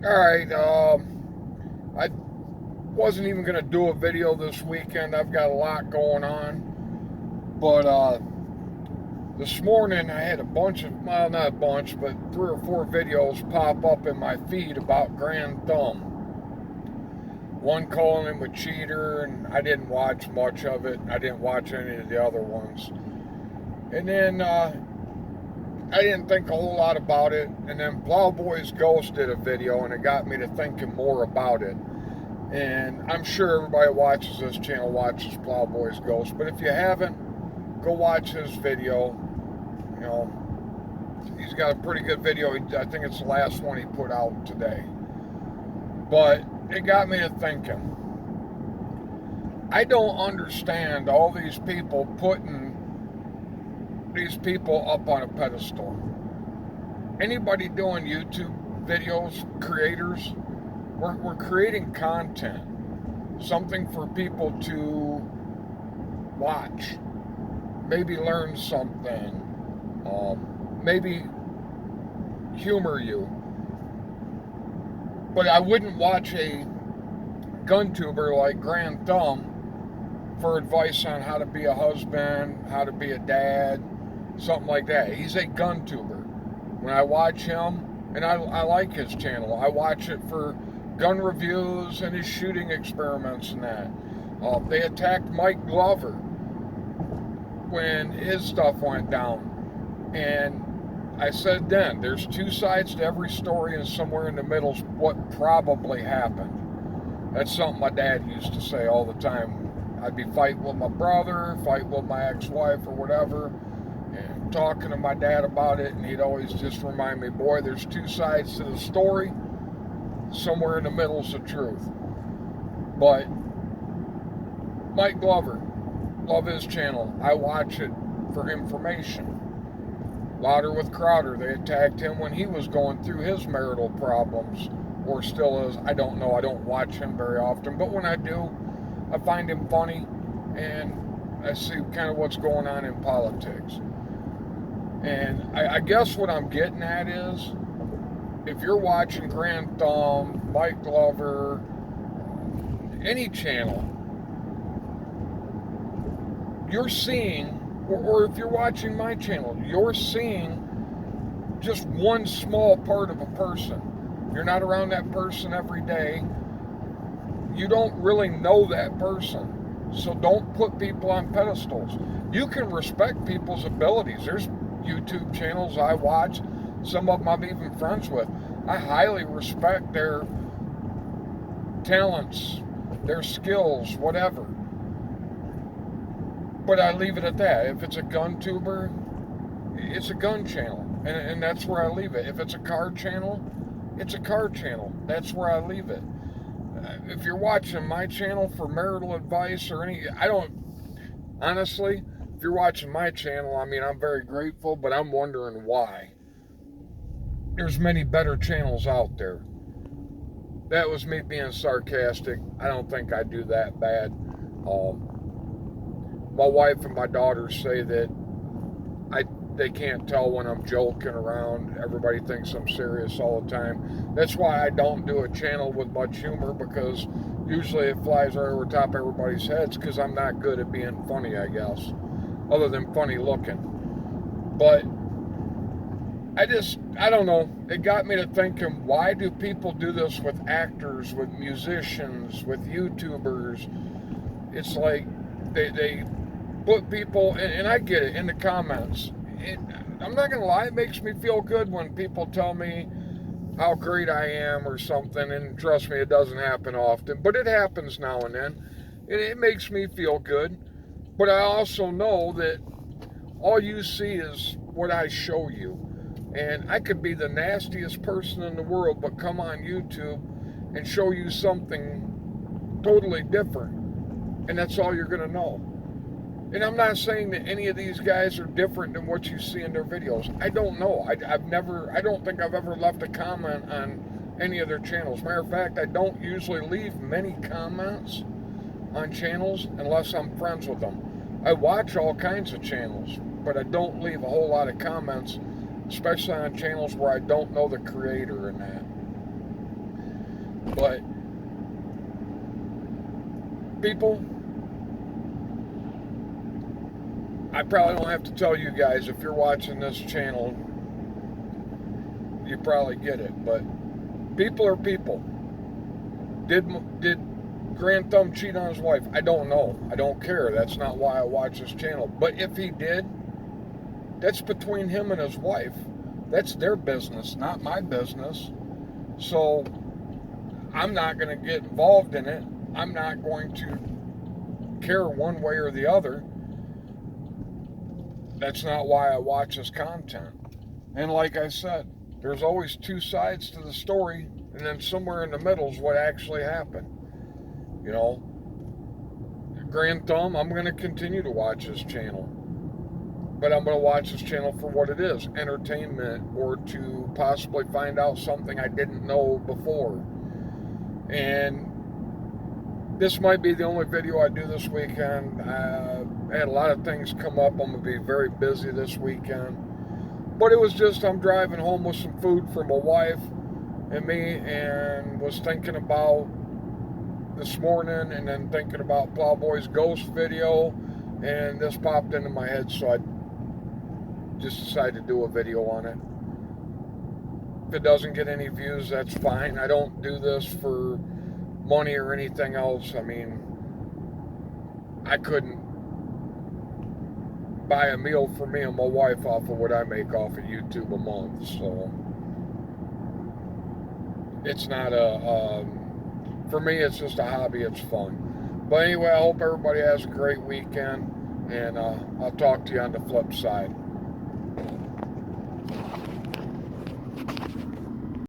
All right. I wasn't even gonna do a video this weekend. I've got a lot going on, but this morning I had a bunch of, well, not a bunch, but 3 or 4 videos pop up in my feed about Grand Thumb. One calling him a cheater, and I didn't watch much of it. I didn't watch any of the other ones. And then I didn't think a whole lot about it. And then Plowboy's Ghost did a video, and it got me to thinking more about it. And I'm sure everybody who watches this channel watches Plowboy's Ghost. But if you haven't, go watch his video. You know, he's got a pretty good video. I think it's the last one he put out today. But it got me to thinking. I don't understand all these people putting these people up on a pedestal. Anybody doing YouTube videos, creators, we're creating content, something for people to watch, maybe learn something, maybe humor you. But I wouldn't watch a gun tuber like Grand Thumb for advice on how to be a husband, how to be a dad, something like that. He's a gun tuber. When I watch him, and I like his channel, I watch it for gun reviews and his shooting experiments and that. They attacked Mike Glover when his stuff went down. And I said then, there's 2 sides to every story, and somewhere in the middle's what probably happened. That's something my dad used to say all the time. I'd be fighting with my brother, fighting with my ex-wife or whatever, and talking to my dad about it, and he'd always just remind me, boy, there's 2 sides to the story. Somewhere in the middle's the truth. But Mike Glover, love his channel. I watch it for information. Louder with Crowder, they attacked him when he was going through his marital problems, or still is. I don't know. I don't watch him very often, but when I do, I find him funny, and I see kind of what's going on in politics. And I guess what I'm getting at is, if you're watching Grand Thumb, Mike Glover, any channel, you're seeing, or if you're watching my channel, you're seeing just one small part of a person. You're not around that person every day. You don't really know that person. So don't put people on pedestals. You can respect people's abilities. There's YouTube channels I watch, some of them I'm even friends with. I highly respect their talents, their skills, whatever. But I leave it at that. If it's a gun tuber, it's a gun channel. And that's where I leave it. If it's a car channel, it's a car channel. That's where I leave it. If you're watching my channel for marital advice or I don't, honestly, if you're watching my channel, I mean, I'm very grateful, but I'm wondering why. There's many better channels out there. That was me being sarcastic. I don't think I do that bad. My wife and my daughters say that they can't tell when I'm joking around. Everybody thinks I'm serious all the time. That's why I don't do a channel with much humor, because usually it flies right over top everybody's heads, because I'm not good at being funny, I guess, other than funny looking. But I don't know. It got me to thinking, why do people do this with actors, with musicians, with YouTubers? It's like they put people, and I get it, in the comments. I'm not going to lie, it makes me feel good when people tell me how great I am or something, and trust me, it doesn't happen often, but it happens now and then. It makes me feel good, but I also know that all you see is what I show you. And I could be the nastiest person in the world, but come on YouTube and show you something totally different, and that's all you're going to know. And I'm not saying that any of these guys are different than what you see in their videos. I don't know. I don't think I've ever left a comment on any of their channels. Matter of fact, I don't usually leave many comments on channels unless I'm friends with them. I watch all kinds of channels, but I don't leave a whole lot of comments, especially on channels where I don't know the creator and that. But people, I probably don't have to tell you guys, if you're watching this channel, you probably get it. But people are people. Did Grand Thumb cheat on his wife? I don't know. I don't care. That's not why I watch this channel. But if he did, that's between him and his wife. That's their business, not my business. So I'm not going to get involved in it. I'm not going to care one way or the other. That's not why I watch his content. And like I said, there's always two sides to the story, and then somewhere in the middle is what actually happened. You know, Grand Thumb, I'm going to continue to watch his channel. But I'm going to watch his channel for what it is, entertainment, or to possibly find out something I didn't know before. And this might be the only video I do this weekend. I had a lot of things come up. I'm going to be very busy this weekend. But it was just, I'm driving home with some food for my wife and me, and was thinking about this morning, and then thinking about Plowboy's ghost video, and this popped into my head, so I just decided to do a video on it. If it doesn't get any views, that's fine. I don't do this for money or anything else. I mean, I couldn't buy a meal for me and my wife off of what I make off of YouTube a month, so it's not for me, it's just a hobby. It's fun. But anyway, I hope everybody has a great weekend, and I'll talk to you on the flip side.